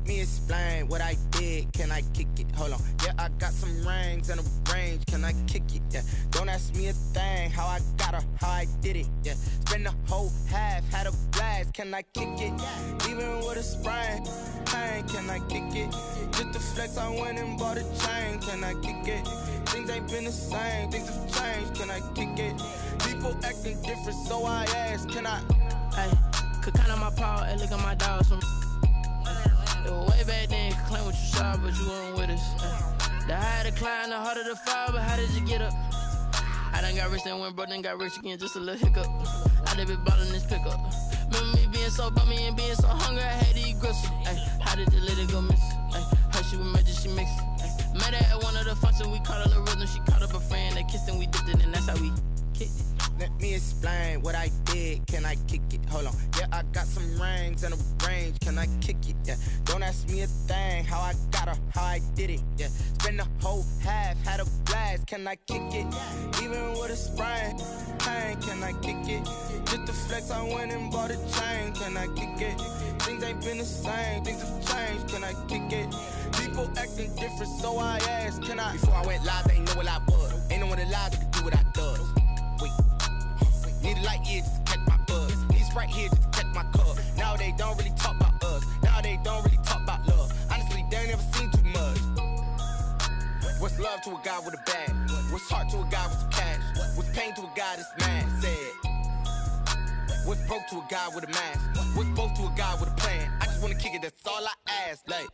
Let me explain what I did. Can I kick it? Hold on. Yeah, I got some rings and a range. Can I kick it? Yeah. Don't ask me a thing. How I got her, how I did it. Yeah. Spend the whole half, had a blast. Can I kick it? Even with a sprain. Pain, can I kick it? Just the flex, I went and bought a chain. Can I kick it? Things ain't been the same. Things have changed. Can I kick it? People acting different, so I ask. Can I? Hey, could count on my power and look at my dogs. Way back then, you could claim what you saw, but you weren't with us. The higher the climb, the harder the fall, but how did you get up? I done got rich, then went broke, then got rich again, just a little hiccup. I done been ballin' this pickup. Remember me being so bummy and being so hungry, I had to eat gristle. Ay, how did you let it go miss? Ay, how she was magic, she mixed. Met her at one of the functions, we caught a little rhythm, she caught up a friend, they kissed and we dipped it, and that's how we kicked it. Let me explain what I did. Can I kick it? Hold on. Yeah, I got some rings and a range. Can I kick it? Yeah. Don't ask me a thing. How I got her, how I did it. Yeah. Spend the whole half, had a blast. Can I kick it? Even with a sprain. Pain, can I kick it? Just the flex, I went and bought a chain. Can I kick it? Things ain't been the same. Things have changed. Can I kick it? People acting different, so I ask. Can I? Before I went live, they ain't know what I was. Ain't no one alive that could do what I does. Wait. Need a light year just to catch my buzz. Need Sprite here just to catch my cup. Now they don't really talk about us. Now they don't really talk about love. Honestly, they ain't never seen too much. What's love to a guy with a bag? What's heart to a guy with some cash? What's pain to a guy that's mad? Said. What's broke to a guy with a mask? What's both to a guy with a plan? I just wanna kick it, that's all I ask. Like,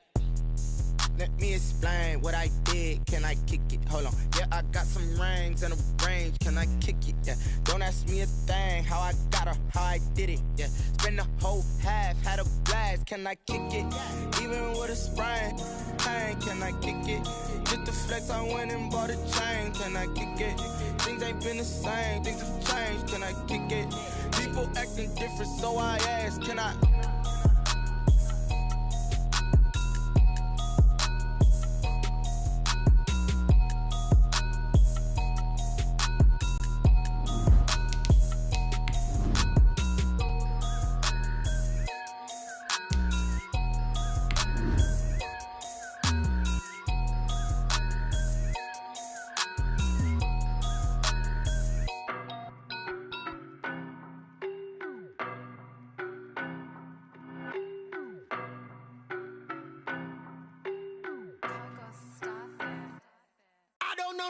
let me explain what I did. Can I kick it? Hold on. Yeah, I got some rings and a range. Can I kick it? Yeah. Don't ask me a thing. How I got her, how I did it. Yeah. Spend the whole half, had a blast. Can I kick it? Even with a sprain. Pain, can I kick it? Just the flex, I went and bought a chain. Can I kick it? Things ain't been the same. Things have changed. Can I kick it? People acting different, so I ask. Can I?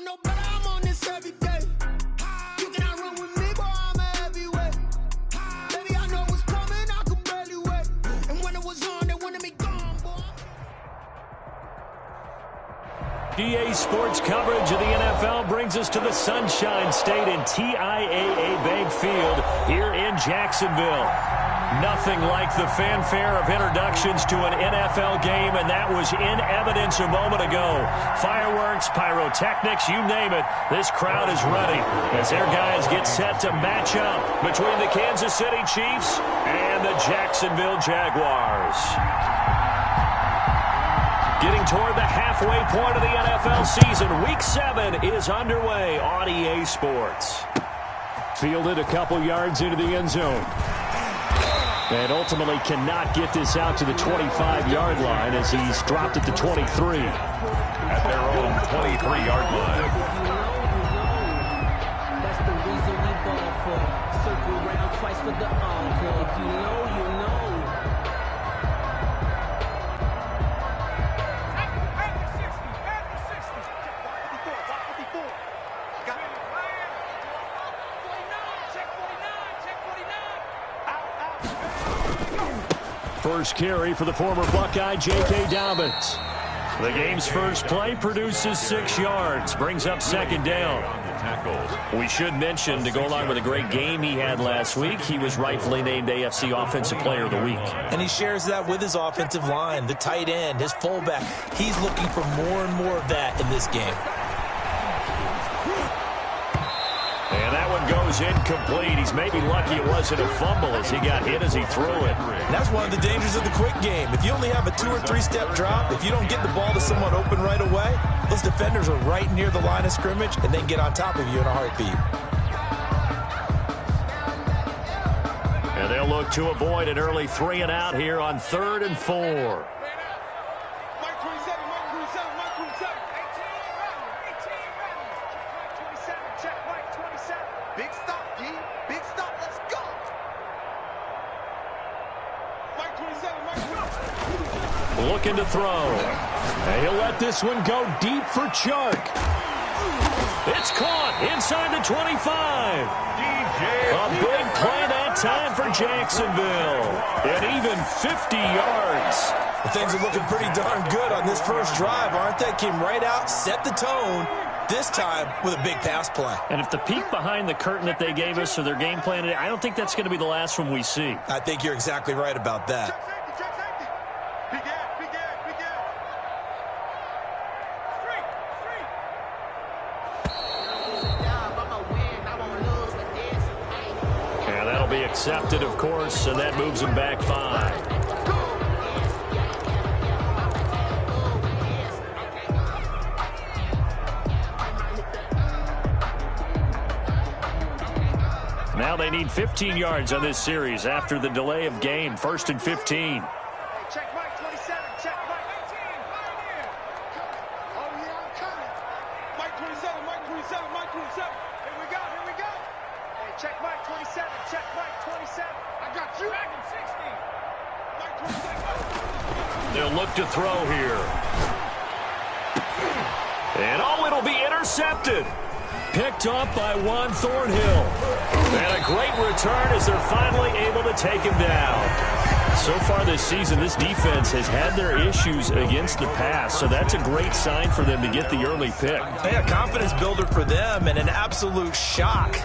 No, but I'm on this every day. You cannot run with me, boy, I'm a heavyweight. Baby, I know what's coming, I could barely wait. And when it was on, they wanted me gone, boy. EA Sports coverage of the NFL brings us to the Sunshine State in TIAA Bank Field here in Jacksonville. Nothing like the fanfare of introductions to an NFL game, and that was in evidence a moment ago. Fireworks, pyrotechnics, you name it. This crowd is ready as their guys get set to match up between the Kansas City Chiefs and the Jacksonville Jaguars. Getting toward the halfway point of the NFL season, Week 7 is underway on EA Sports. Fielded a couple yards into the end zone. And ultimately cannot get this out to the 25-yard line as he's dropped at the 23. At their own 23-yard line. That's the reason we ball for. Circle around twice for the encore. If you know, you know. First carry for the former Buckeye, J.K. Dobbins. The game's first play produces 6 yards, brings up second down. We should mention, to go along with a great game he had last week, he was rightfully named AFC Offensive Player of the Week. And he shares that with his offensive line, the tight end, his fullback. He's looking for more and more of that in this game. And that one goes incomplete. He's maybe lucky it wasn't a fumble as he got hit as he threw it. And that's one of the dangers of the quick game. If you only have a 2- or 3-step drop, if you don't get the ball to someone open right away, those defenders are right near the line of scrimmage and then get on top of you in a heartbeat. And they'll look to avoid an early 3-and-out here on 3rd and 4. looking to throw. And he'll let this one go deep for Chark. It's caught inside the 25. A big play that time for Jacksonville. And even 50 yards. Well, things are looking pretty darn good on this first drive, aren't they? Came right out, set the tone, this time with a big pass play. And if the peek behind the curtain that they gave us or their game plan, I don't think that's going to be the last one we see. I think you're exactly right about that. And that'll be accepted, of course, and that moves them back 5. Now they need 15 yards on this series after the delay of game. 1st and 15. Check Mike 27. Check Mike 18. Oh, yeah, I'm coming. Mike 27. Mike 27. Mike 27. Here we go. Here we go. Hey, check Mike 27. Check Mike 27. I got you. Back in 60. Mike 27. They'll look to throw here. And it'll be intercepted. Picked up by Juan Thornhill. And a great return as they're finally able to take him down. So far this season, this defense has had their issues against the pass, so that's a great sign for them to get the early pick. Hey, a confidence builder for them and an absolute shock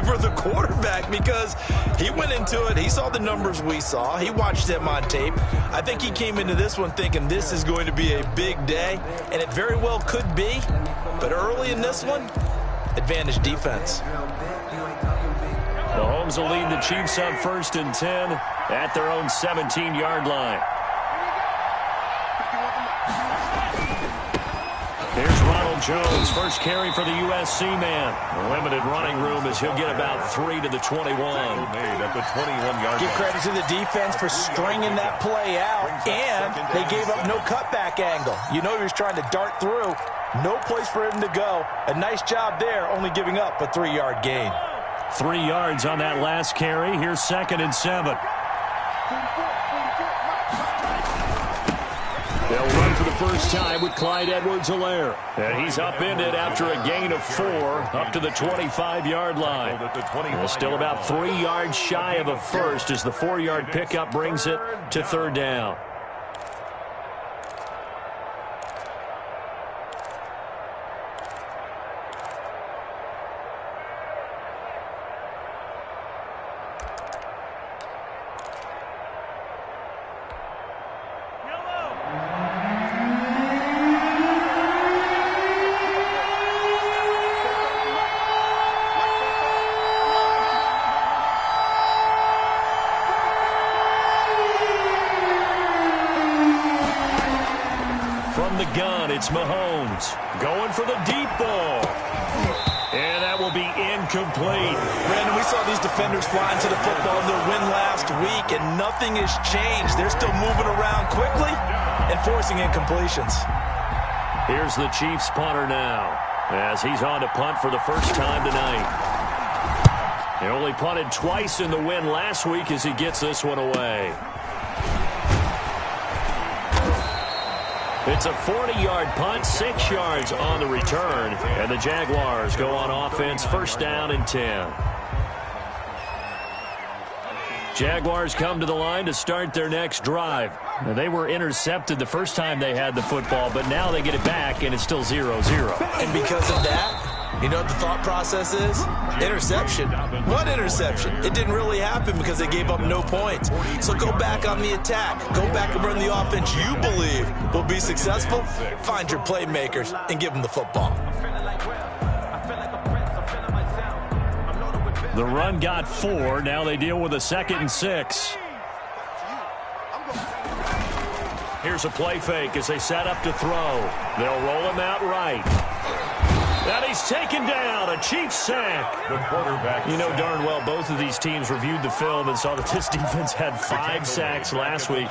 for the quarterback because he went into it. He saw the numbers we saw. He watched them on tape. I think he came into this one thinking this is going to be a big day, and it very well could be. But early in this one, advantage defense. Mahomes will lead the Chiefs on 1st and 10 at their own 17-yard line. Here's Ronald Jones, first carry for the USC man. Limited running room as he'll get about 3 to the 21. Made at the 21-yard Give line. credit to the defense for stringing that play out, and they gave up no cutback angle. You know he was trying to dart through. No place for him to go. A nice job there, only giving up a 3-yard gain. 3 yards on that last carry. Here's 2nd and 7. They'll run for the first time with Clyde Edwards-Helaire. And he's upended after a gain of 4 up to the 25-yard line. And still about 3 yards shy of a first as the 4-yard pickup brings it to 3rd down. From the gun, it's Mahomes going for the deep ball. And that will be incomplete. Brandon, we saw these defenders flying to the football in their win last week, and nothing has changed. They're still moving around quickly and forcing incompletions. Here's the Chiefs punter now as he's on to punt for the first time tonight. He only punted twice in the win last week as he gets this one away. It's a 40-yard punt, 6 yards on the return, and the Jaguars go on offense, 1st down and 10. Jaguars come to the line to start their next drive. Now, they were intercepted the first time they had the football, but now they get it back, and it's still 0-0. And because of that, you know what the thought process is? Interception. What interception? It didn't really happen because they gave up no points. So go back on the attack. Go back and run the offense you believe will be successful. Find your playmakers and give them the football. The run got 4. Now they deal with a 2nd and 6. Here's a play fake as they set up to throw. They'll roll him out right. And he's taken down. A Chiefs sack. The quarterback. You know darn well both of these teams reviewed the film and saw that this defense had 5 sacks last week.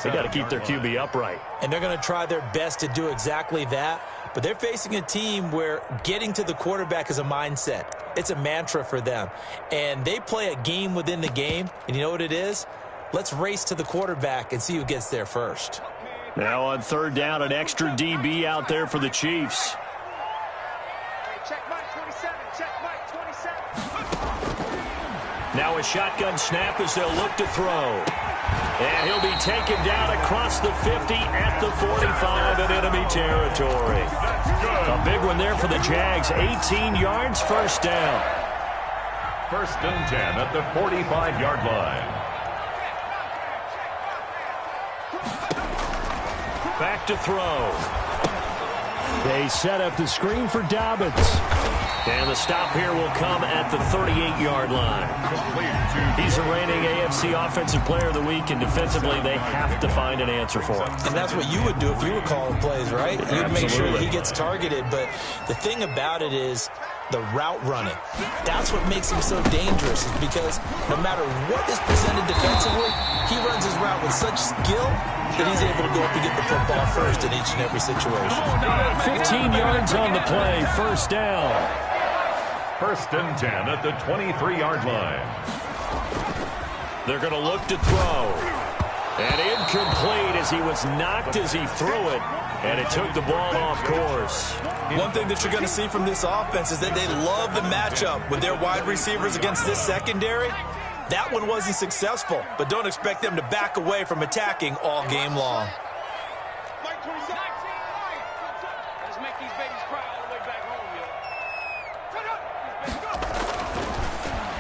They got to keep their QB upright. And they're going to try their best to do exactly that. But they're facing a team where getting to the quarterback is a mindset. It's a mantra for them. And they play a game within the game. And you know what it is? Let's race to the quarterback and see who gets there first. Now on third down, an extra DB out there for the Chiefs. Check Mike 27. Check Mike 27. Now a shotgun snap as they'll look to throw. And he'll be taken down across the 50 at the 45 in enemy territory. A big one there for the Jags. 18 yards, first down. First and 10 at the 45-yard line. Back to throw. They set up the screen for Dobbins. And the stop here will come at the 38-yard line. He's the reigning AFC Offensive Player of the Week, and defensively they have to find an answer for him. And that's what you would do if you were calling plays, right? You'd make sure that he gets targeted. But the thing about it is the route running. That's what makes him so dangerous, is because no matter what is presented defensively, he runs his route with such skill that he's able to go up and get the football first in each and every situation. 15 yards on the play, first down. First and 10 at the 23-yard line. They're going to look to throw. And incomplete as he was knocked as he threw it. And it took the ball off course. One thing that you're going to see from this offense is that they love the matchup with their wide receivers against this secondary. That one wasn't successful, but don't expect them to back away from attacking all game long. Mike 27. Let's make these babies cry all the way back home, yo.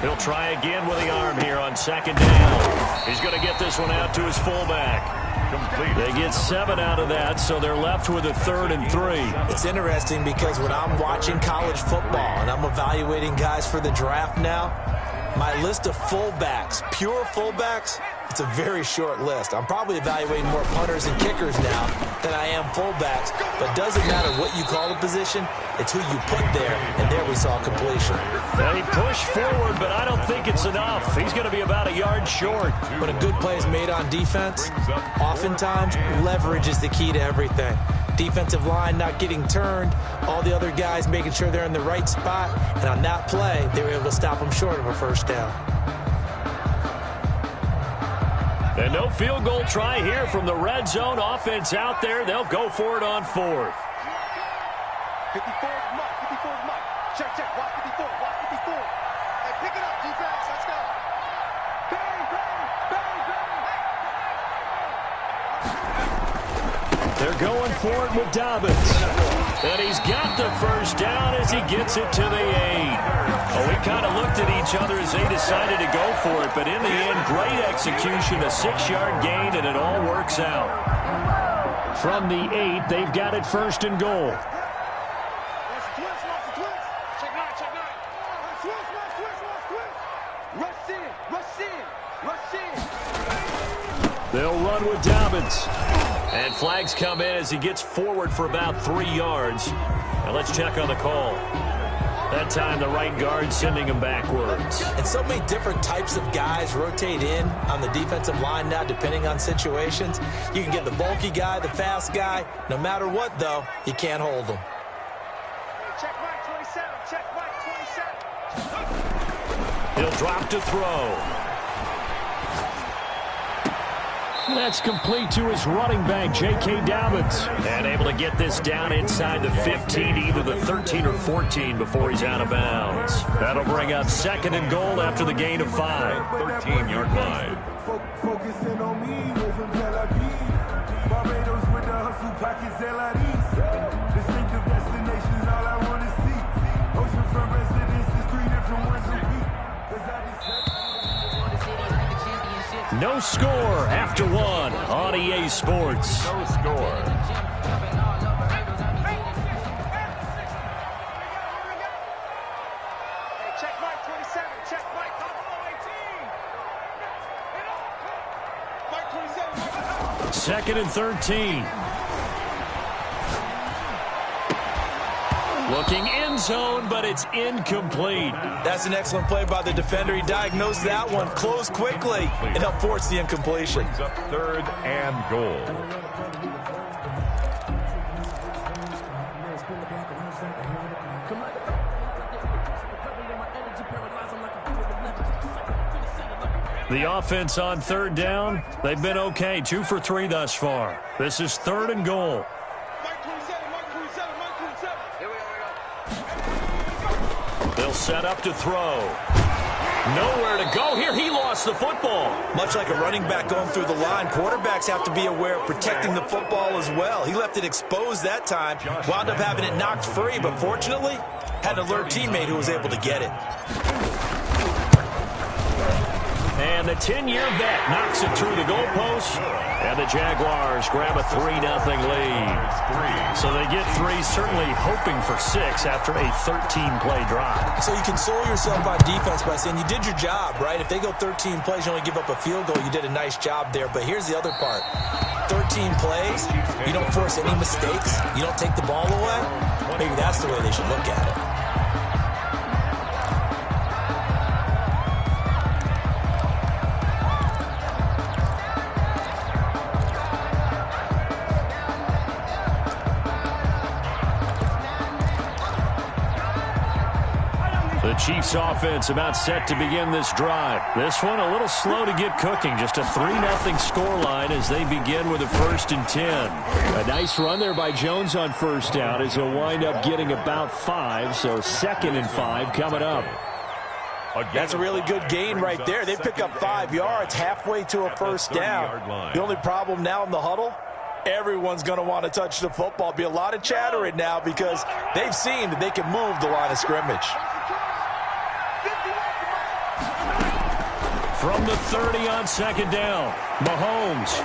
He'll try again with the arm here on second down. He's going to get this one out to his fullback. Complete. They get 7 out of that, so they're left with a 3rd and 3. It's interesting because when I'm watching college football and I'm evaluating guys for the draft now, my list of fullbacks, pure fullbacks, it's a very short list. I'm probably evaluating more punters and kickers now than I am fullbacks, but it doesn't matter what you call the position, it's who you put there, and there we saw completion. They push forward, but I don't think it's enough. He's going to be about a yard short. When a good play is made on defense, oftentimes leverage is the key to everything. Defensive line not getting turned, all the other guys making sure they're in the right spot, and on that play, they were able to stop them short of a first down. And no field goal try here from the red zone offense out there. They'll go for it on 4th. 54 Mike. 54 Mike. Check, check. Watch 54. Watch 54. Hey, pick it up, defense. Let's go. Bang, bang, bang, bang. They're going for it with Dobbins. And he's got the first down as he gets it to the 8. Well, we kind of looked at each other as they decided to go for it, but in the end, great execution, a 6-yard gain, and it all works out. From the 8, they've got it 1st and goal. They'll run with Dobbins. And flags come in as he gets forward for about 3 yards. Now let's check on the call. That time the right guard sending him backwards. And so many different types of guys rotate in on the defensive line now depending on situations. You can get the bulky guy, the fast guy. No matter what, though, you can't hold them. Check Mike 27. Check Mike 27. He'll drop to throw. That's complete to his running back, J.K. Dobbins. And able to get this down inside the 15, either the 13 or 14 before he's out of bounds. That'll bring up 2nd and goal after the gain of 5. 13-yard line. Focusing on me, we're from Tel Aviv. Barbados with the hustle pockets, LIDs. Distinctive destinations, all I want to see. Oceanfront residences, 3 different ones a week. No score after 1 on EA Sports. No score. Hey, check Mike 27. Check Mike 18. Mike 27. 2nd and 13. Looking end zone, but it's incomplete. That's an excellent play by the defender. He diagnosed that one, closed quickly, and helped force the incompletion. Brings up 3rd and goal. The offense on third down, they've been okay. 2 for 3 thus far. This is 3rd and goal. They'll set up to throw. Nowhere to go here. He lost the football. Much like a running back going through the line, quarterbacks have to be aware of protecting the football as well. He left it exposed that time, wound up having it knocked free, but fortunately had an alert teammate who was able to get it. And the 10-year vet knocks it through the goalpost. And the Jaguars grab a 3-0 lead. So they get 3, certainly hoping for 6 after a 13-play drive. So you console yourself on defense by saying you did your job, right? If they go 13 plays, you only give up a field goal, you did a nice job there. But here's the other part. 13 plays, you don't force any mistakes, you don't take the ball away. Maybe that's the way they should look at it. The Chiefs offense about set to begin this drive. This one a little slow to get cooking. Just a 3-0 scoreline as they begin with a 1st and 10. A nice run there by Jones on first down as he'll wind up getting about 5. So 2nd and 5 coming up. That's a really good gain right there. They pick up 5 yards halfway to a 1st down. The only problem now in the huddle, everyone's going to want to touch the football. Be a lot of chattering now because they've seen that they can move the line of scrimmage. From the 30 on 2nd down, Mahomes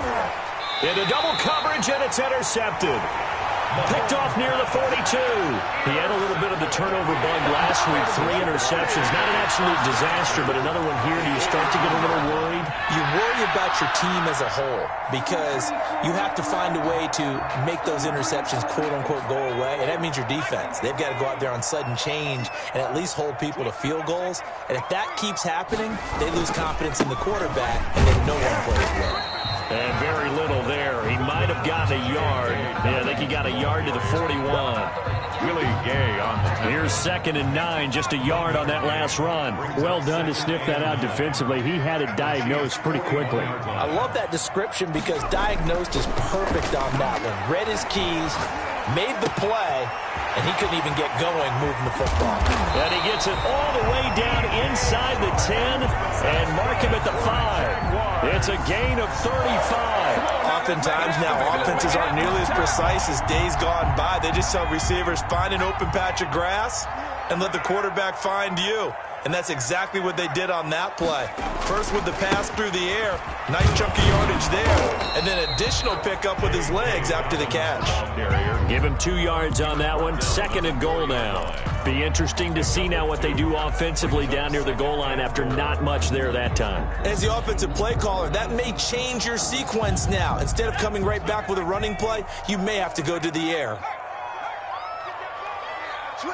into double coverage, and it's intercepted. Picked off near the 42. He had a little bit of the turnover bug last week, 3 interceptions. Not an absolute disaster, but another one here. Do you start to get a little worried? You worry about your team as a whole because you have to find a way to make those interceptions, quote-unquote, go away, and that means your defense. They've got to go out there on sudden change and at least hold people to field goals. And if that keeps happening, they lose confidence in the quarterback, and then no one plays well. And very little there. He might have gotten a yard. Yeah, I think he got a yard to the 41. Willie Gay on the 10. Here's 2nd and 9, just a yard on that last run. Well done to sniff that out defensively. He had it diagnosed pretty quickly. I love that description because diagnosed is perfect on that one. Read his keys, made the play, and he couldn't even get going moving the football. And he gets it all the way down inside the 10 and mark him at the 5. It's a gain of 35. Oftentimes now offenses aren't nearly as precise as days gone by. They just tell receivers, find an open patch of grass and let the quarterback find you. And that's exactly what they did on that play. First with the pass through the air, nice chunky yardage there, and then additional pickup with his legs after the catch. Give him 2 yards on that one. 2nd and goal now. Be interesting to see now what they do offensively down near the goal line after not much there that time. As the offensive play caller, that may change your sequence now. Instead of coming right back with a running play, you may have to go to the air. Switch.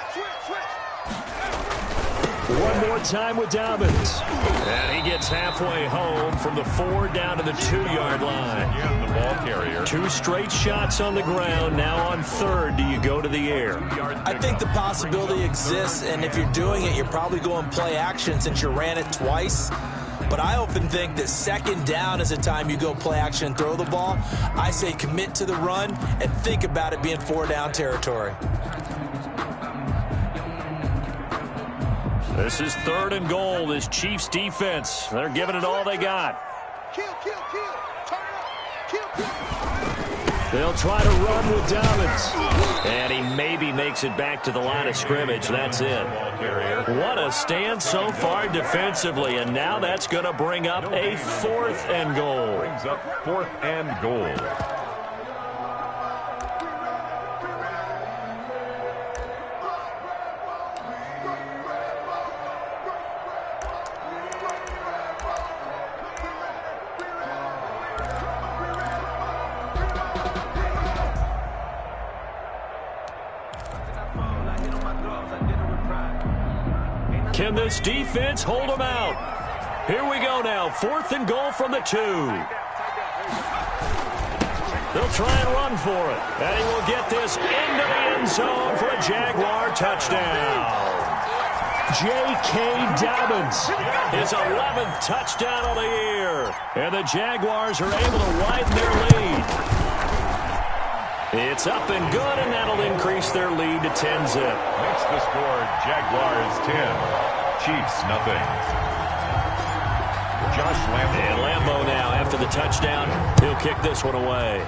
One more time with Dobbins. And he gets halfway home from the 4 down to the 2-yard line. Again, the ball carrier. 2 straight shots on the ground. Now on 3rd, do you go to the air? I think the possibility exists, and if you're doing it, you're probably going play action since you ran it twice. But I often think that 2nd down is the time you go play action and throw the ball. I say commit to the run and think about it being 4-down territory. This is 3rd and goal. This Chiefs defense, they're giving it all they got. Kill. Turn it up. Kill. They'll try to run with Dobbins. And he maybe makes it back to the line of scrimmage. That's it. What a stand so far defensively. And now that's going to bring up a 4th and goal. Brings up 4th and goal. Can this defense hold them out? Here we go now. 4th and goal from the 2. They'll try and run for it. And he will get this into the end zone for a Jaguar touchdown. J.K. Dobbins. His 11th touchdown of the year. And the Jaguars are able to widen their lead. It's up and good, and that'll increase their lead to 10-zip. Makes the score Jaguars 10, Chiefs nothing. Josh Lambo. And Lambo now, after the touchdown, he'll kick this one away.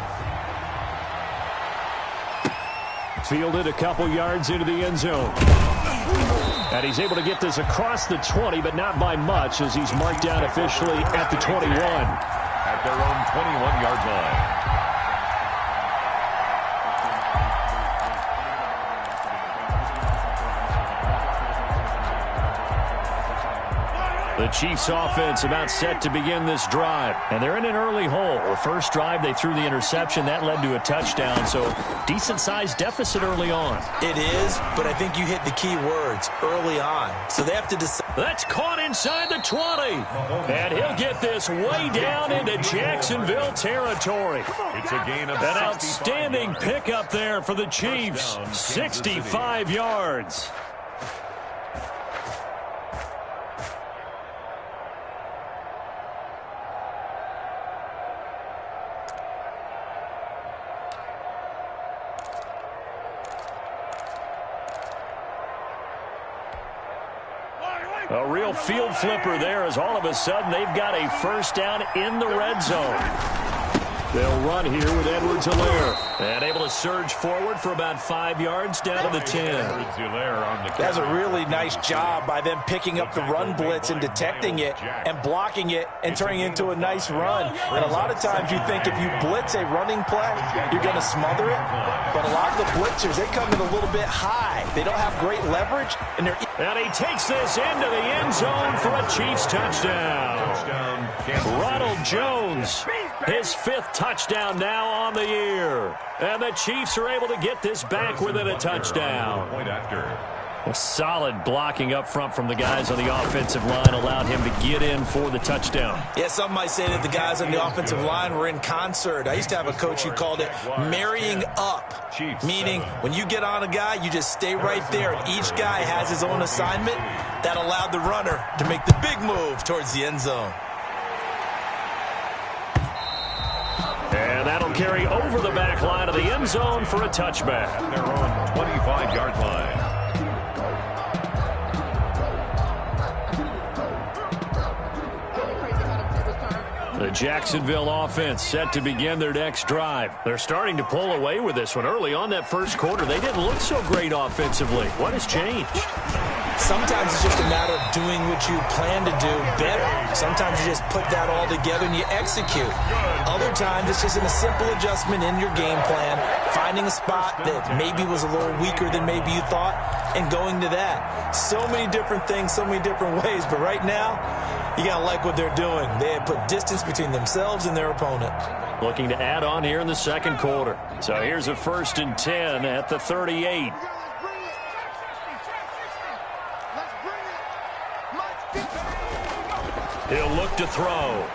Fielded a couple yards into the end zone. And he's able to get this across the 20, but not by much, as he's marked down officially at the 21. At their own 21-yard line. The Chiefs offense about set to begin this drive. And they're in an early hole. The first drive, they threw the interception. That led to a touchdown. So decent-sized deficit early on. It is, but I think you hit the key words, early on. So they have to decide. That's caught inside the 20. And he'll get this way down into Jacksonville territory. It's a gain of an outstanding pickup there for the Chiefs. 65 yards. A real field flipper there, as all of a sudden they've got a first down in the red zone. They'll run here with Edwards-Helaire. And able to surge forward for about 5 yards down to the 10. That's a really nice job by them picking up the run blitz and detecting it and blocking it and turning it into a nice run. And a lot of times you think if you blitz a running play, you're going to smother it. But a lot of the blitzers, they come in a little bit high. They don't have great leverage. And he takes this into the end zone for a Chiefs touchdown. Ronald Jones, his 5th touchdown now on the year. And the Chiefs are able to get this back within a touchdown. A solid blocking up front from the guys on the offensive line allowed him to get in for the touchdown. Yeah, some might say that the guys on the offensive line were in concert. I used to have a coach who called it marrying up, meaning when you get on a guy, you just stay right there, and each guy has his own assignment. That allowed the runner to make the big move towards the end zone. And that'll carry over the back line of the end zone for a touchback. Their own 25-yard line. The Jacksonville offense set to begin their next drive. They're starting to pull away with this one. Early on that first quarter, they didn't look so great offensively. What has changed? Sometimes it's just a matter of doing what you plan to do better. Sometimes you just put that all together and you execute. Other times it's just a simple adjustment in your game plan, finding a spot that maybe was a little weaker than maybe you thought, and going to that. So many different things, so many different ways, but right now, you got to like what they're doing. They have put distance between themselves and their opponent. Looking to add on here in the second quarter. So here's a 1st and 10 at the 38. He'll look to throw.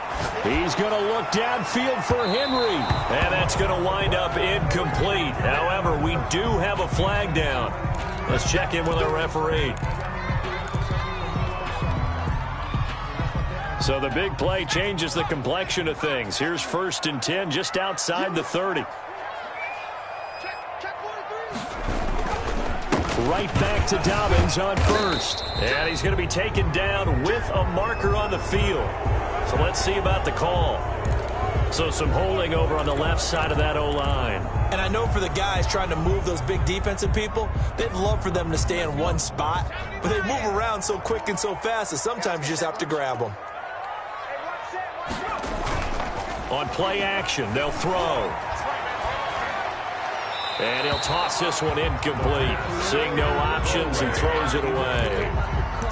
He's going to look downfield for Henry. And that's going to wind up incomplete. However, we do have a flag down. Let's check in with our referee. So the big play changes the complexion of things. Here's 1st and 10 just outside the 30. Right back to Dobbins on 1st. And he's going to be taken down with a marker on the field. So let's see about the call. So some holding over on the left side of that O-line. And I know for the guys trying to move those big defensive people, they'd love for them to stay in one spot. But they move around so quick and so fast that sometimes you just have to grab them. On play action, they'll throw. And he'll toss this one incomplete. Seeing no options and throws it away.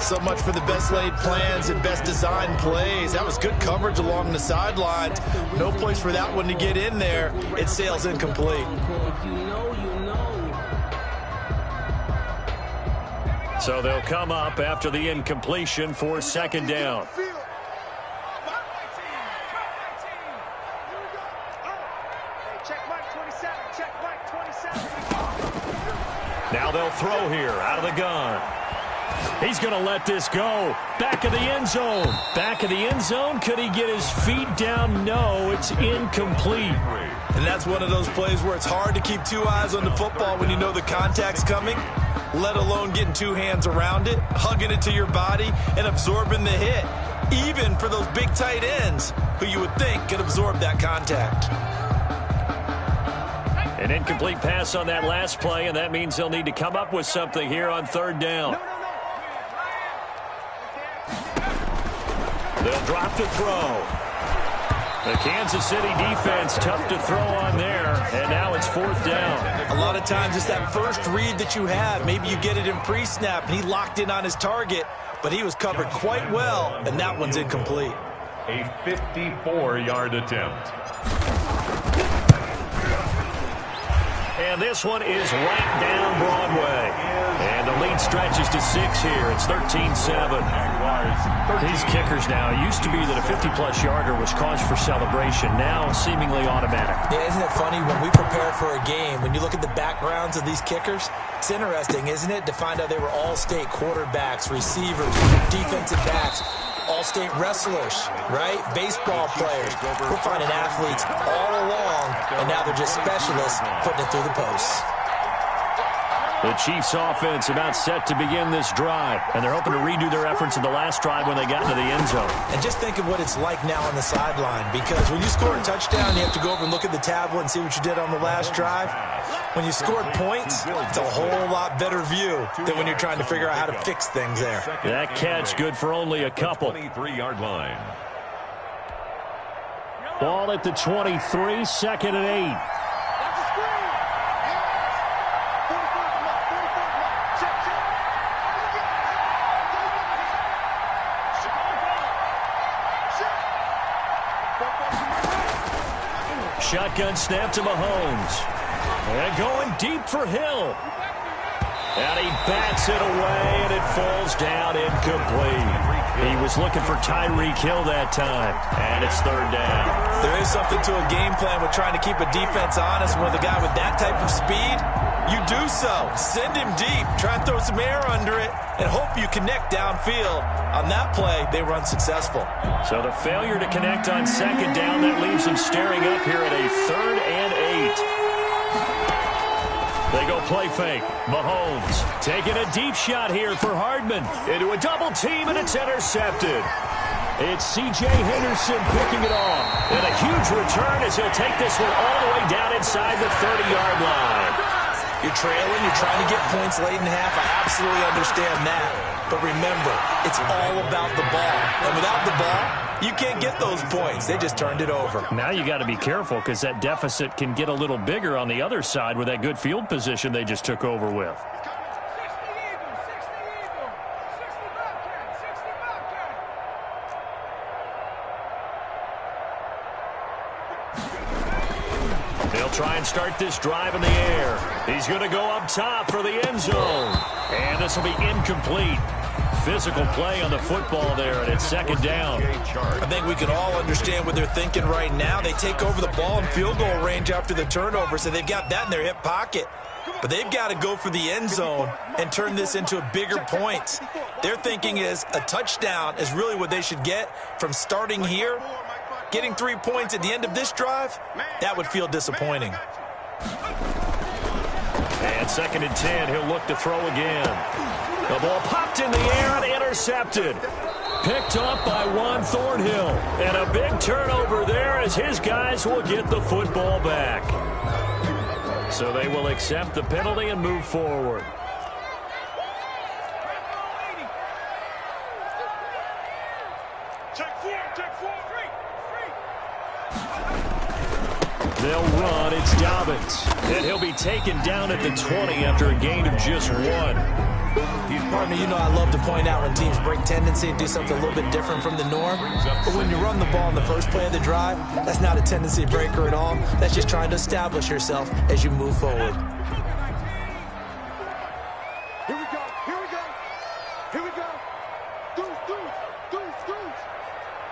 So much for the best laid plans and best designed plays. That was good coverage along the sidelines. No place for that one to get in there. It sails incomplete. So they'll come up after the incompletion for 2nd down. Now they'll throw here out of the gun. He's going to let this go. Back of the end zone. Back of the end zone. Could he get his feet down? No, it's incomplete. And that's one of those plays where it's hard to keep two eyes on the football when you know the contact's coming, let alone getting two hands around it, hugging it to your body, and absorbing the hit, even for those big tight ends who you would think could absorb that contact. An incomplete pass on that last play, and that means they'll need to come up with something here on third down. They'll drop the throw. The Kansas City defense tough to throw on there, and now it's fourth down. A lot of times it's that first read that you have. Maybe you get it in pre-snap, and he locked in on his target, but he was covered quite well, and that one's incomplete. A 54-yard attempt. And this one is right down Broadway. And the lead stretches to 6 here. It's 13-7. These kickers now, it used to be that a 50-plus yarder was cause for celebration. Now seemingly automatic. Yeah, isn't it funny when we prepare for a game, when you look at the backgrounds of these kickers, it's interesting, isn't it, to find out they were all-state quarterbacks, receivers, defensive backs, all-state wrestlers, right? Baseball players. We're finding athletes all along, and now they're just specialists putting it through the posts. The Chiefs offense about set to begin this drive, and they're hoping to redo their efforts in the last drive when they got into the end zone. And just think of what it's like now on the sideline, because when you score a touchdown, you have to go over and look at the tablet and see what you did on the last drive. When you scored points, it's a whole lot better view than when you're trying to figure out how to fix things there. That catch good for only a couple. 23-yard line. Ball at the 23, second and 8. Shotgun snap to Mahomes. And going deep for Hill. And he bats it away, and it falls down incomplete. He was looking for Tyreek Hill that time, and it's third down. There is something to a game plan with trying to keep a defense honest. With a guy with that type of speed, you do so. Send him deep. Try and throw some air under it and hope you connect downfield. On that play, they were unsuccessful. So the failure to connect on second down, that leaves them staring up here at a 3rd and 8. They go play fake. Mahomes taking a deep shot here for Hardman. Into a double team, and it's intercepted. It's C.J. Henderson picking it off. And a huge return as he'll take this one all the way down inside the 30-yard line. You're trailing, you're trying to get points late in half. I absolutely understand that. But remember, it's all about the ball. And without the ball, you can't get those points. They just turned it over. Now you got to be careful because that deficit can get a little bigger on the other side with that good field position they just took over with. They'll try and start this drive in the air. He's going to go up top for the end zone. And this will be incomplete. Physical play on the football there, and it's second down. I think we can all understand what they're thinking right now. They take over the ball in field goal range after the turnover, so they've got that in their hip pocket. But they've got to go for the end zone and turn this into a bigger point. Their thinking is a touchdown is really what they should get from starting here. Getting 3 points at the end of this drive, that would feel disappointing. And second and 10, he'll look to throw again. The ball popped in the air and intercepted. Picked up by Juan Thornhill. And a big turnover there as his guys will get the football back. So they will accept the penalty and move forward. They'll run. It's Dobbins. And he'll be taken down at the 20 after a gain of just 1. Partner, you know I love to point out when teams break tendency and do something a little bit different from the norm. But when you run the ball in the first play of the drive, that's not a tendency breaker at all. That's just trying to establish yourself as you move forward. Here we go. Here we go. Here we go. Deuce, deuce, deuce, deuce.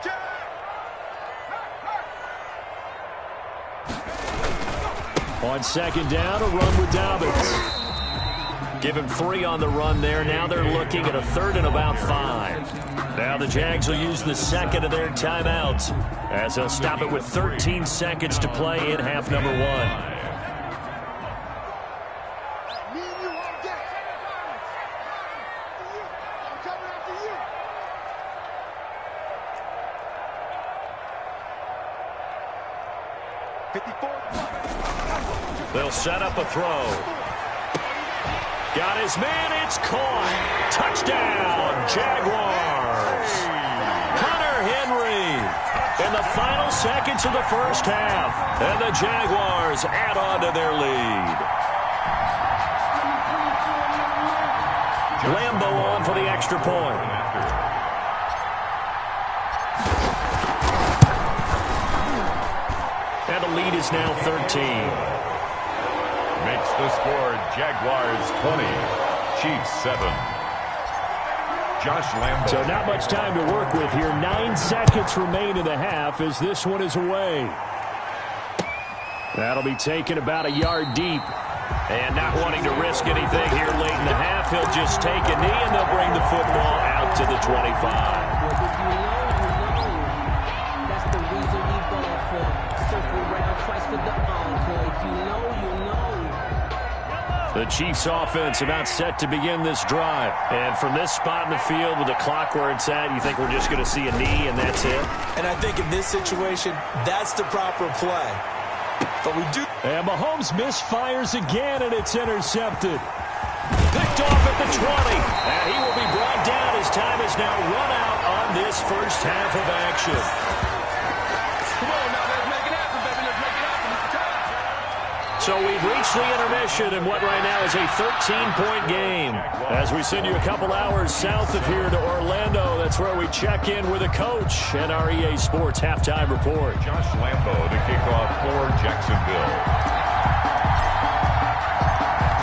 Jack. On second down, a run with Dobbins. Give him 3 on the run there. Now they're looking at a 3rd and about 5. Now the Jags will use the second of their timeouts as they'll stop it with 13 seconds to play in half number 1. They'll set up a throw. Got his man. It's caught. Touchdown, Jaguars. Hunter Henry in the final seconds of the first half. And the Jaguars add on to their lead. Lambo on for the extra point. And the lead is now 13. Makes the score Jaguars 20, Chiefs 7. Josh Lambo. So not much time to work with here. 9 seconds remain in the half as this one is away. That'll be taken about a yard deep. And not wanting to risk anything here late in the half, he'll just take a knee and they'll bring the football out to the 25. That's the reason we ball for. Circle round twice for the encore. If you know, you know. The Chiefs offense about set to begin this drive. And from this spot in the field with the clock where it's at, you think we're just going to see a knee and that's it? And I think in this situation, that's the proper play. But we do. And Mahomes misfires again, and it's intercepted. Picked off at the 20. And he will be brought down as time is now run out on this first half of action. Come on now, let's make it happen, baby. Let's make it happen. It's time. So we've reached the intermission in what right now is a 13-point game. As we send you a couple hours south of here to Orlando, that's where we check in with a coach and our EA Sports halftime report. Josh Lambo to kick off for Jacksonville.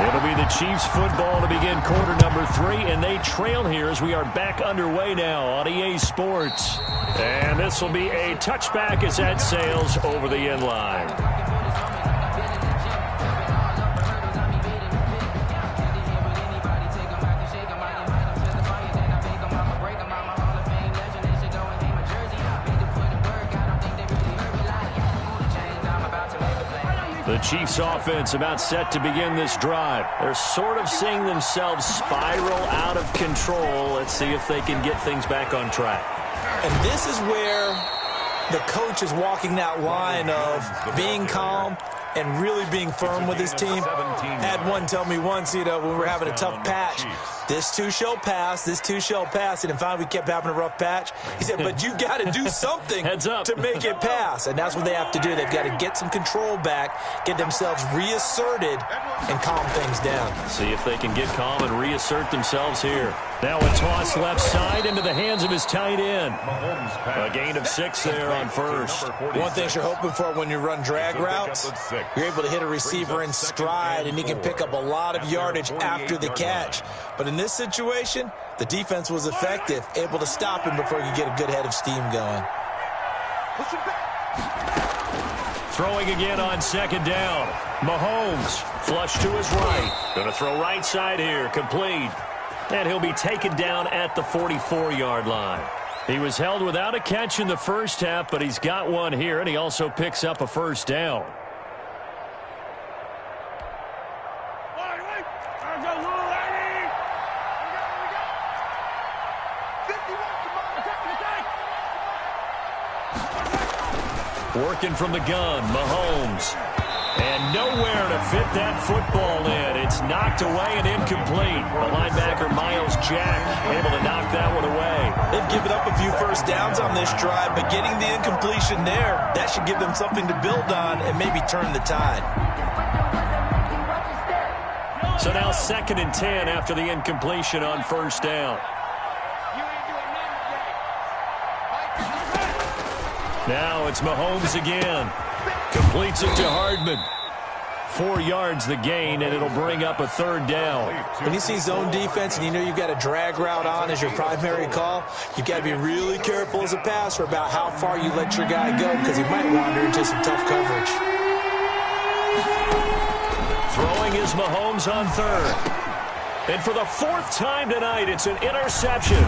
It'll be the Chiefs football to begin quarter number 3, and they trail here as we are back underway now on EA Sports. And this will be a touchback as that sails over the end line. The Chiefs offense about set to begin this drive. They're sort of seeing themselves spiral out of control. Let's see if they can get things back on track. And this is where the coach is walking that line of being calm and really being firm with his team. Had one tell me once, when we were having a tough patch, this too shall pass, this too shall pass. And finally we kept having a rough patch. He said, but you got to do something to make it pass. And that's what they have to do. They've got to get some control back, get themselves reasserted, and calm things down. See if they can get calm and reassert themselves here. Now a toss left side into the hands of his tight end. A gain of 6 there on first. One thing you're hoping for when you run drag routes, you're able to hit a receiver in stride, and he can pick up a lot of yardage after the catch. But in this situation, the defense was effective, able to stop him before he could get a good head of steam going. Throwing again on second down. Mahomes, flush to his right. Going to throw right side here, complete. And he'll be taken down at the 44-yard line. He was held without a catch in the first half, but he's got one here, and he also picks up a first down. Working from the gun, Mahomes. And nowhere to fit that football in. It's knocked away and incomplete. The linebacker, Miles Jack, able to knock that one away. They've given up a few first downs on this drive, but getting the incompletion there, that should give them something to build on and maybe turn the tide. So now 2nd and 10 after the incompletion on first down. Now it's Mahomes again. Completes it to Hardman. 4 yards the gain, and it'll bring up a 3rd down. When you see zone defense and you know you've got a drag route on as your primary call, you've got to be really careful as a passer about how far you let your guy go because he might wander into some tough coverage. Throwing is Mahomes on 3rd. And for the fourth time tonight, it's an interception.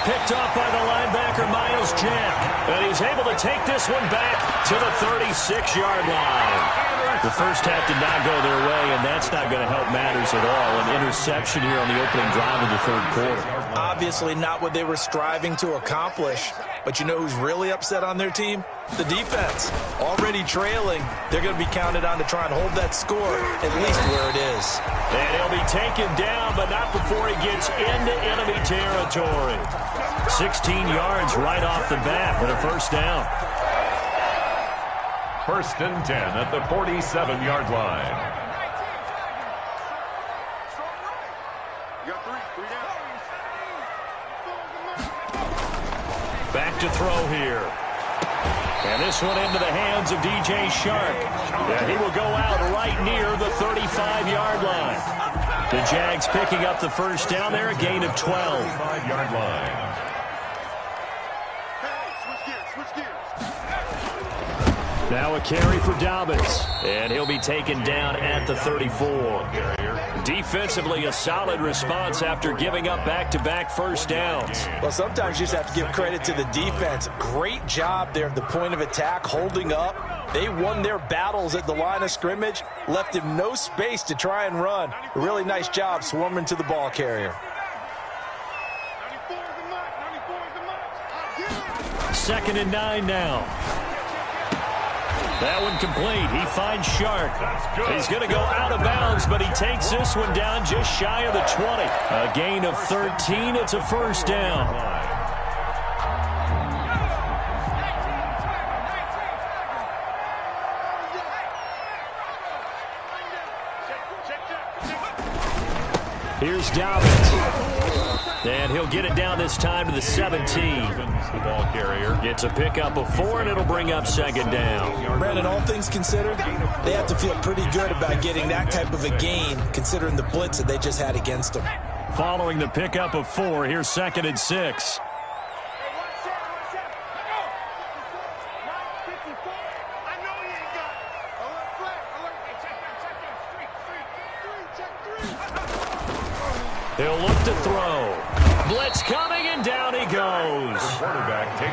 Picked off by the linebacker, Miles Jack. And he's able to take this one back to the 36-yard line. The first half did not go their way, and that's not going to help matters at all. An interception here on the opening drive of the third quarter. Obviously not what they were striving to accomplish. But you know who's really upset on their team? The defense. Already trailing, they're going to be counted on to try and hold that score at least where it is. And he'll be taken down, but not before he gets into enemy territory. 16 yards right off the bat and a first down. First and 10 at the 47-yard line. Back to throw here. And this one into the hands of DJ Shark. And he will go out right near the 35-yard line. The Jags picking up the first down there, a gain of 12. 5-yard line. Now a carry for Dobbins, and he'll be taken down at the 34. Defensively, a solid response after giving up back-to-back first downs. Well, sometimes you just have to give credit to the defense. Great job there at the point of attack, holding up. They won their battles at the line of scrimmage, left him no space to try and run. A really nice job swarming to the ball carrier. 2nd and 9 now. That one complete. He finds Shark. He's going to go out of bounds, but he takes this one down just shy of the 20. A gain of 13. It's a first down. Here's Dobbins. And he'll get it down this time to the 17. The ball carrier. It's a pickup of 4, and it'll bring up second down. Brandon, all things considered, they have to feel pretty good about getting that type of a gain, considering the blitz that they just had against them. Following the pickup of 4, here's 2nd and 6. He'll look to throw. Blitz coming, and down he goes.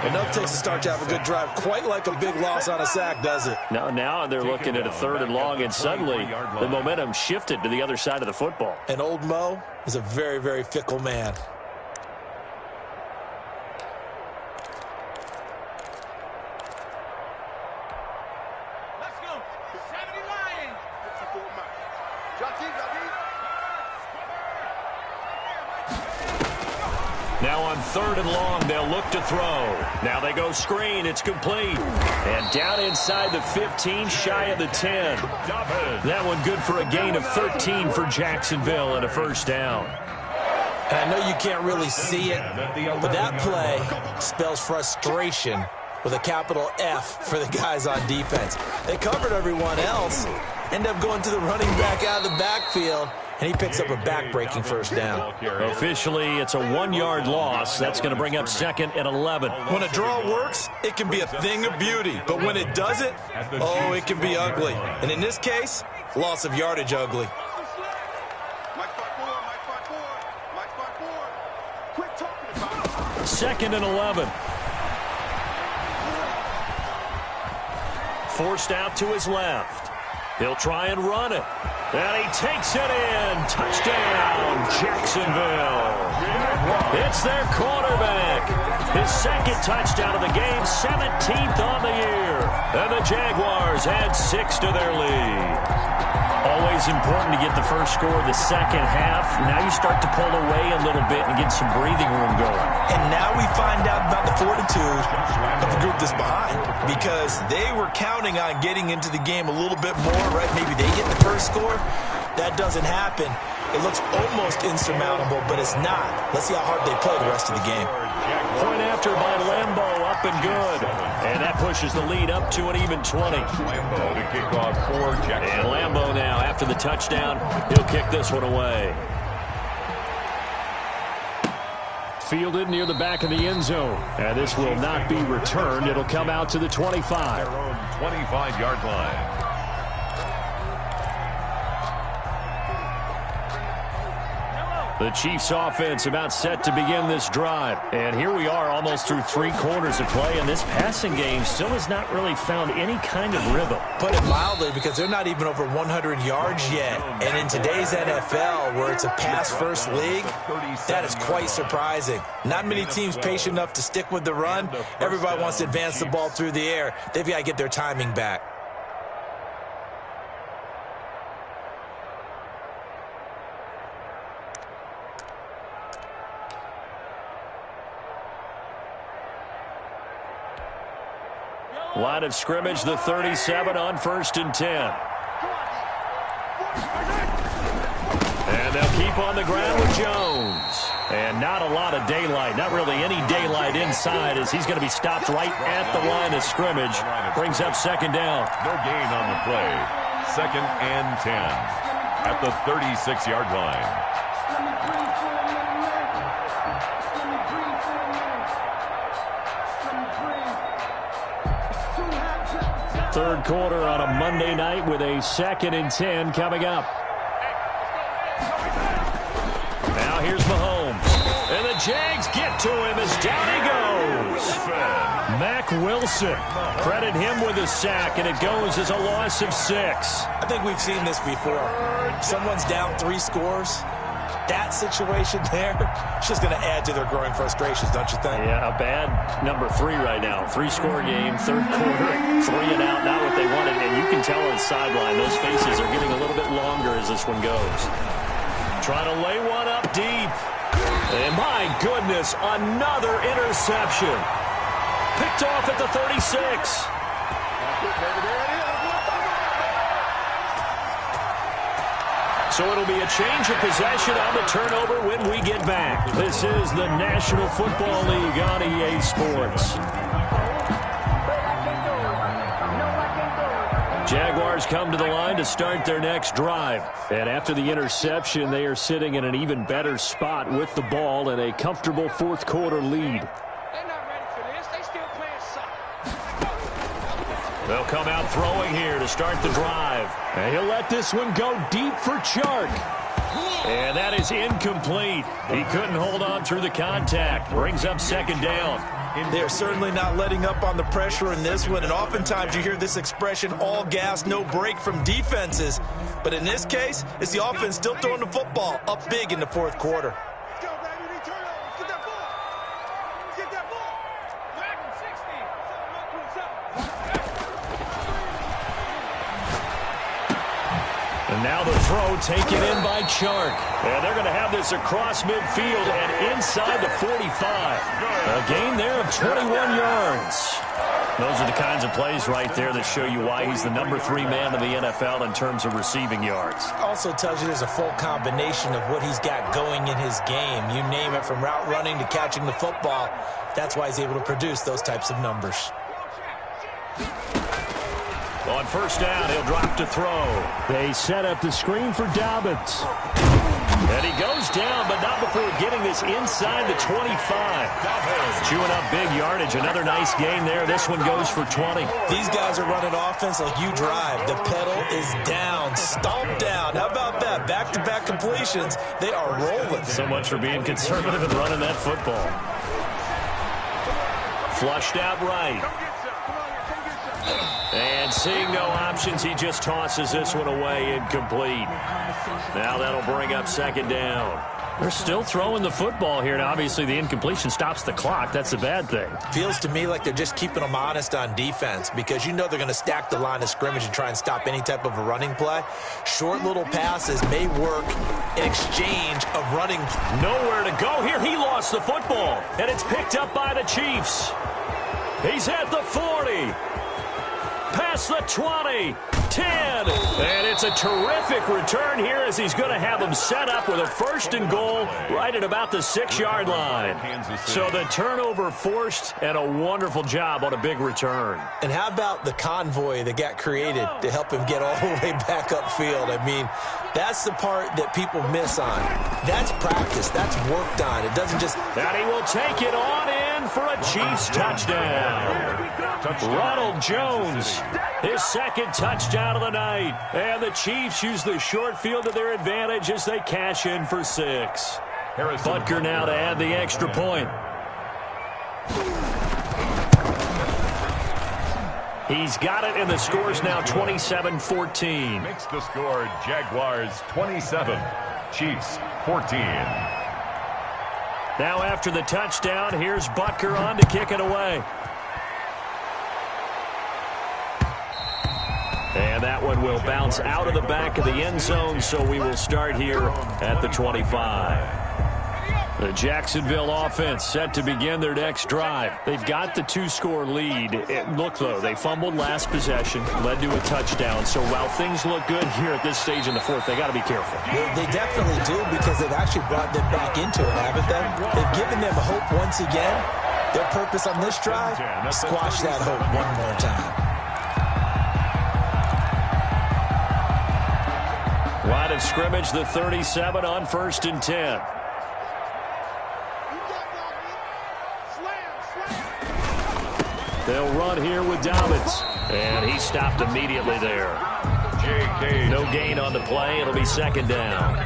Enough takes to start to have a good drive. Quite like a big loss on a sack, does it? Now they're looking at a 3rd and long, and suddenly the momentum shifted to the other side of the football. And old Mo is a very, very fickle man. Now on 3rd and long, they'll look to throw. Now they go screen. It's complete. And down inside the 15, shy of the 10. That one good for a gain of 13 for Jacksonville and a first down. And I know you can't really see it, but that play spells frustration with a capital F for the guys on defense. They covered everyone else, end up going to the running back out of the backfield, and he picks up a back-breaking first down. Officially, it's a 1-yard loss. That's going to bring up 2nd and 11. When a draw works, it can be a thing of beauty. But when it doesn't, oh, it can be ugly. And in this case, loss of yardage ugly. 2nd and 11. Forced out to his left. He'll try and run it. And he takes it in. Touchdown, Jacksonville. It's their quarterback. His 2nd touchdown of the game, 17th on the year. And the Jaguars add 6 to their lead. Always important to get the first score of the second half. Now you start to pull away a little bit and get some breathing room going. And now we find out about the fortitude of the group that's behind, because they were counting on getting into the game a little bit more, right? Maybe they get the first score. That doesn't happen. It looks almost insurmountable, but it's not. Let's see how hard they play the rest of the game. Point after by Lambo, up and good. And that pushes the lead up to an even 20. Lambo to kick off for Jackson. And Lambo now, after the touchdown, he'll kick this one away. Fielded near the back of the end zone. And this will not be returned. It'll come out to the 25. Their own 25-yard line. 9, The Chiefs offense about set to begin this drive. And here we are almost through 3 quarters of play, and this passing game still has not really found any kind of rhythm. Put it mildly, because they're not even over 100 yards yet. And in today's NFL, where it's a pass-first league, that is quite surprising. Not many teams patient enough to stick with the run. Everybody wants to advance the ball through the air. They've got to get their timing back. Line of scrimmage, the 37 on 1st and 10. And they'll keep on the ground with Jones. And not a lot of daylight, not really any daylight inside, as he's going to be stopped right at the line of scrimmage. Brings up 2nd down. No gain on the play. 2nd and 10 at the 36-yard line. Third quarter on a Monday night with a 2nd and 10 coming up. Now here's Mahomes. And the Jags get to him as down he goes. Mack Wilson. Credit him with a sack, and it goes as a loss of 6. I think we've seen this before. Someone's down 3 scores. That situation there, it's just going to add to their growing frustrations, don't you think? Yeah, a bad number 3 right now. 3-score game, 3rd quarter, 3 and out, not what they wanted. And you can tell on the sideline, those faces are getting a little bit longer as this one goes. Trying to lay one up deep. And my goodness, another interception. Picked off at the 36. So it'll be a change of possession on the turnover when we get back. This is the National Football League on EA Sports. Jaguars come to the line to start their next drive. And after the interception, they are sitting in an even better spot with the ball and a comfortable 4th quarter lead. They're not ready for this. They still playing soccer. They'll come out throwing here to start the drive. And he'll let this one go deep for Chark. And that is incomplete. He couldn't hold on through the contact. Brings up 2nd down. They're certainly not letting up on the pressure in this one. And oftentimes you hear this expression, all gas, no break from defenses. But in this case, it's the offense still throwing the football up big in the 4th quarter. Let's go, baby. They turn over. Get that ball. Get that ball. Dragon 16. And now the throw taken in by Chark. And they're going to have this across midfield and inside the 45. A gain there of 21 yards. Those are the kinds of plays right there that show you why he's the number 3 man in the NFL in terms of receiving yards. Also tells you there's a full combination of what he's got going in his game. You name it, from route running to catching the football. That's why he's able to produce those types of numbers. On 1st down, he'll drop to throw. They set up the screen for Dobbins. And he goes down, but not before getting this inside the 25. Chewing up big yardage. Another nice gain there. This one goes for 20. These guys are running offense like you drive. The pedal is down, stomped down. How about that? Back-to-back completions. They are rolling. So much for being conservative and running that football. Flushed out right. And seeing no options, he just tosses this one away, incomplete. Now that'll bring up 2nd down. They're still throwing the football here, and obviously the incompletion stops the clock. That's the bad thing. Feels to me like they're just keeping them honest on defense, because you know they're going to stack the line of scrimmage and try and stop any type of a running play. Short little passes may work in exchange of running. Nowhere to go here. He lost the football, and it's picked up by the Chiefs. He's at the 40. Past the 20, 10, and it's a terrific return here as he's going to have them set up with a 1st and goal right at about the 6-yard line. So the turnover forced, and a wonderful job on a big return. And how about the convoy that got created to help him get all the way back upfield? I mean, that's the part that people miss on. That's practice. That's worked on. It doesn't just... And he will take it on in for a Chiefs touchdown. Ronald Jones, his 2nd touchdown of the night. And the Chiefs use the short field to their advantage as they cash in for 6. Butker now to add the extra point. He's got it, and the score's now 27-14. Makes the score Jaguars 27, Chiefs 14. Now after the touchdown, here's Butker on to kick it away. And that one will bounce out of the back of the end zone, so we will start here at the 25. The Jacksonville offense set to begin their next drive. They've got the 2-score lead. Look, though, they fumbled last possession, led to a touchdown. So while things look good here at this stage in the fourth, they got to be careful. They definitely do, because they've actually brought them back into it, haven't they? They've given them hope once again. Their purpose on this drive, squash that hope one more time. Line of scrimmage, the 37 on 1st and 10. They'll run here with Dobbins. And he stopped immediately there. No gain on the play. It'll be 2nd down.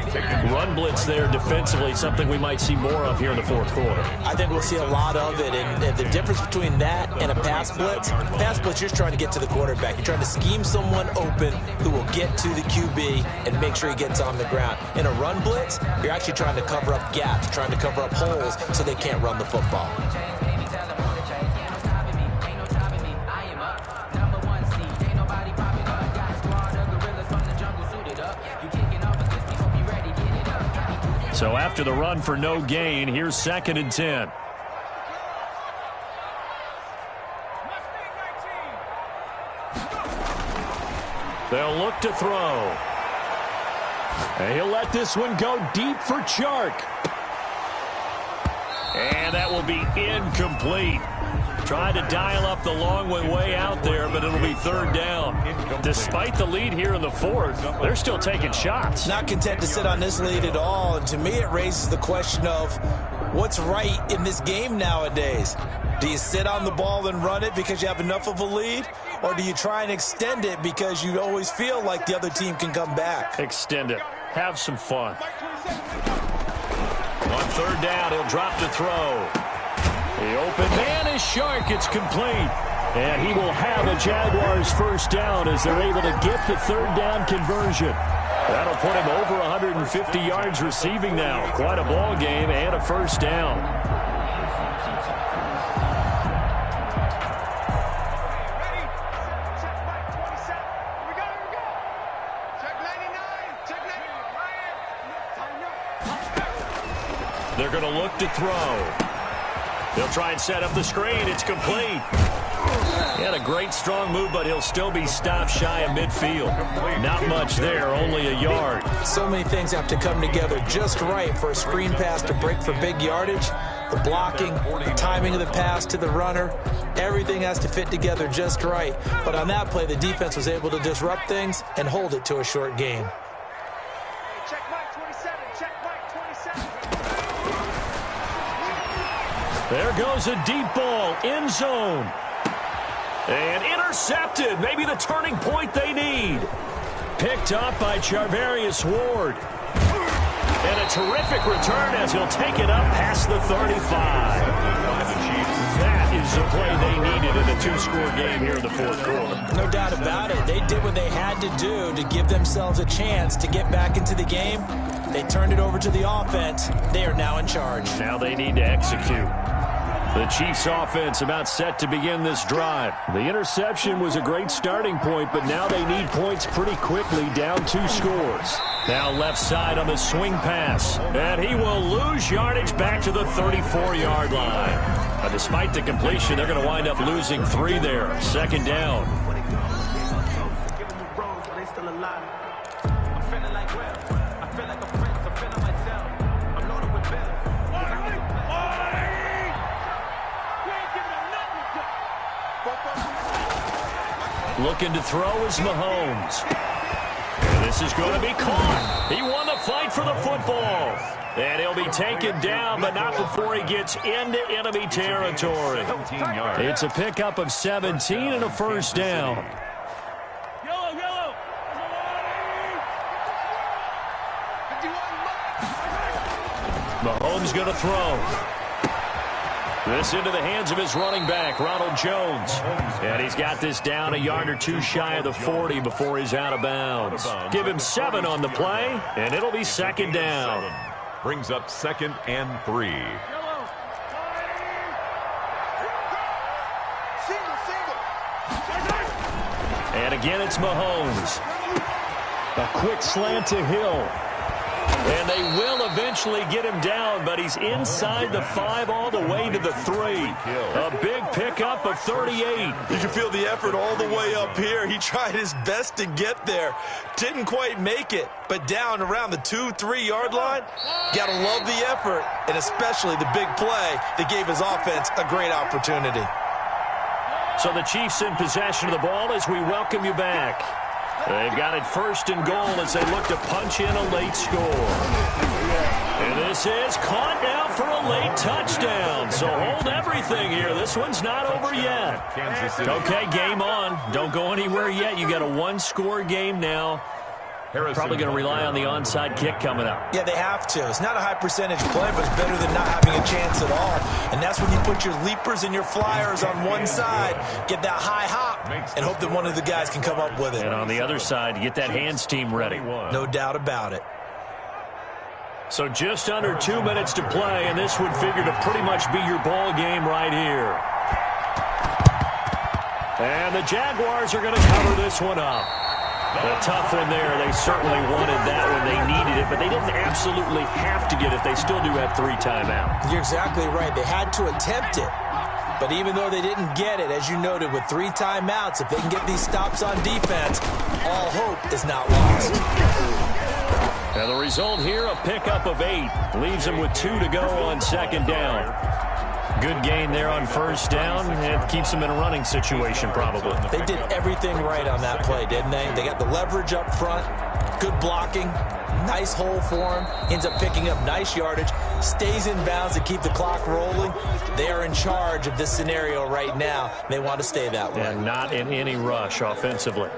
Run blitz there defensively, something we might see more of here in the fourth quarter. I think we'll see a lot of it. And the difference between that and a pass blitz, you're just trying to get to the quarterback. You're trying to scheme someone open who will get to the QB and make sure he gets on the ground. In a run blitz, you're actually trying to cover up gaps, trying to cover up holes so they can't run the football. So after the run for no gain, here's 2nd and 10. They'll look to throw. And he'll let this one go deep for Chark. And that will be incomplete. Tried to dial up the long one way out there, but it'll be 3rd down. Despite the lead here in the fourth, they're still taking shots. Not content to sit on this lead at all. And to me, it raises the question of what's right in this game nowadays. Do you sit on the ball and run it because you have enough of a lead? Or do you try and extend it because you always feel like the other team can come back? Extend it. Have some fun. On 3rd down, he'll drop to throw. The open man is Chark. It's complete. And he will have a Jaguars 1st down as they're able to get the 3rd down conversion. That'll put him over 150 yards receiving now. Quite a ball game and a 1st down. They're going to look to throw. They'll try and set up the screen. It's complete. He had a great strong move, but he'll still be stopped shy of midfield. Not much there, only a yard. So many things have to come together just right for a screen pass to break for big yardage. The blocking, the timing of the pass to the runner, everything has to fit together just right. But on that play, the defense was able to disrupt things and hold it to a short game. Check Mike 27. Check Mike 27. There goes a deep ball, end zone. And intercepted, maybe the turning point they need. Picked up by Charvarius Ward. And a terrific return as he'll take it up past the 35. That is the play they needed in a 2-score game here in the fourth quarter. No doubt about it. They did what they had to do to give themselves a chance to get back into the game. They turned it over to the offense. They are now in charge. Now they need to execute. The Chiefs offense about set to begin this drive. The interception was a great starting point, but now they need points pretty quickly, down 2 scores. Now left side on the swing pass. And he will lose yardage back to the 34-yard line. But despite the completion, they're going to wind up losing 3 there. 2nd down. Looking to throw is Mahomes. And this is going to be caught. He won the fight for the football. And he'll be taken down, but not before he gets into enemy territory. It's a pickup of 17 and a 1st down. Mahomes going to throw. This into the hands of his running back, Ronald Jones. And he's got this down a yard or two shy of the 40 before he's out of bounds. Give him 7 on the play, and it'll be second down. Brings up 2nd and 3. And again, it's Mahomes. A quick slant to Hill. And they will eventually get him down, but he's inside the 5 all the way to the 3. A big pickup of 38. You can feel the effort all the way up here. He tried his best to get there. Didn't quite make it, but down around the 2-3 yard line. Got to love the effort, and especially the big play that gave his offense a great opportunity. So the Chiefs in possession of the ball as we welcome you back. They've got it 1st and goal as they look to punch in a late score. And this is caught now for a late touchdown. So hold everything here. This one's not over yet. Okay, game on. Don't go anywhere yet. You got a 1-score game now. Probably going to rely on the onside kick coming up. Yeah, they have to. It's not a high percentage play, but it's better than not having a chance at all. And that's when you put your leapers and your flyers on one side, get that high hop, and hope that one of the guys can come up with it. And on the other side, get that hands team ready. No doubt about it. So just under 2 minutes to play, and this would figure to pretty much be your ball game right here. And the Jaguars are going to cover this one up. A tough one there. They certainly wanted that when they needed it, but they didn't absolutely have to get it. They still do have 3 timeouts. You're exactly right. They had to attempt it. But even though they didn't get it, as you noted, with 3 timeouts, if they can get these stops on defense, all hope is not lost. Now the result here, a pickup of 8. Leaves them with 2 to go on 2nd down. Good gain there on 1st down. It keeps them in a running situation probably. They did everything right on that play, didn't they? They got the leverage up front, good blocking, nice hole for him, ends up picking up nice yardage, stays in bounds to keep the clock rolling. They are in charge of this scenario right now. They want to stay that way. And not in any rush offensively.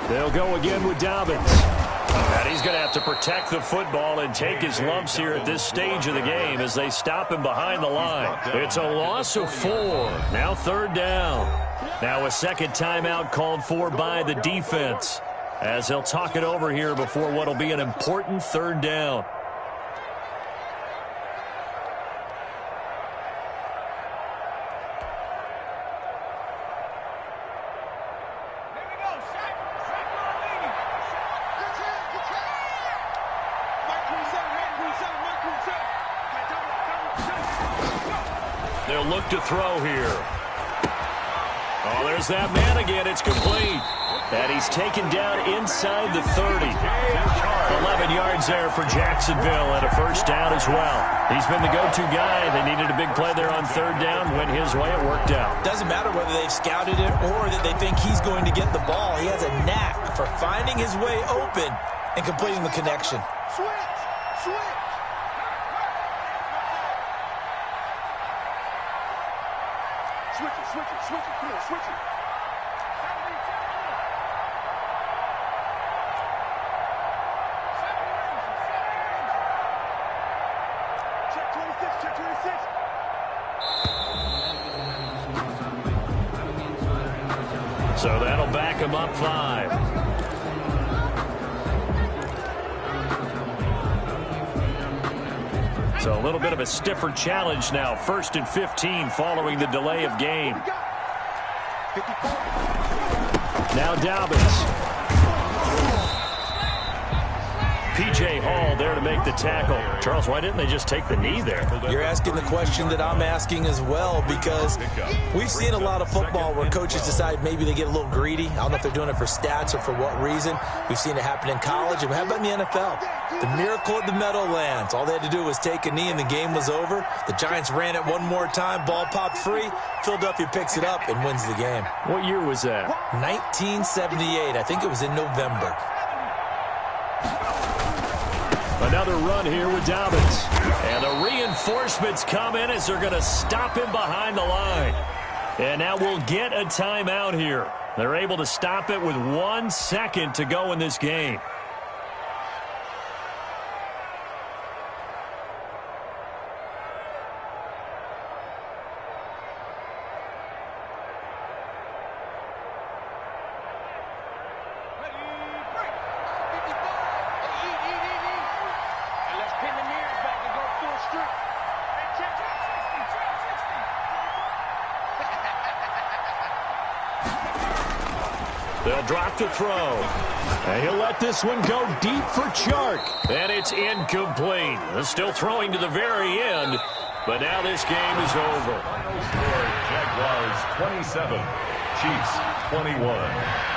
They'll go again with Dobbins. And he's going to have to protect the football and take his lumps here at this stage of the game as they stop him behind the line. It's a loss of 4. Now 3rd down. Now a 2nd timeout called for by the defense as they'll talk it over here before what will be an important 3rd down. They'll look to throw here. Oh, there's that man again. It's complete. And he's taken down inside the 30. 11 yards there for Jacksonville and a 1st down as well. He's been the go-to guy. They needed a big play there on 3rd down. Went his way. It worked out. Doesn't matter whether they've scouted it or that they think he's going to get the ball. He has a knack for finding his way open and completing the connection. Switch! Switch it, come on, switch it. Check 26, check 26. So that'll back him up 5. So a little bit of a stiffer challenge now. 1st and 15 following the delay of game. Now Dobbins. P.J. Hall there to make the tackle. Charles, why didn't they just take the knee there? You're asking the question that I'm asking as well, because we've seen a lot of football where coaches decide maybe they get a little greedy. I don't know if they're doing it for stats or for what reason. We've seen it happen in college. And how about in the NFL? The miracle at the Meadowlands. All they had to do was take a knee and the game was over. The Giants ran it one more time. Ball popped free. Philadelphia picks it up and wins the game. What year was that? 1978. I think it was in November. Another run here with Dobbins. And the reinforcements come in as they're going to stop him behind the line. And now we'll get a timeout here. They're able to stop it with 1 second to go in this game. They'll drop to throw. And he'll let this one go deep for Chark. And it's incomplete. They're still throwing to the very end. But now this game is over. Final score, Jaguars 27, Chiefs 21.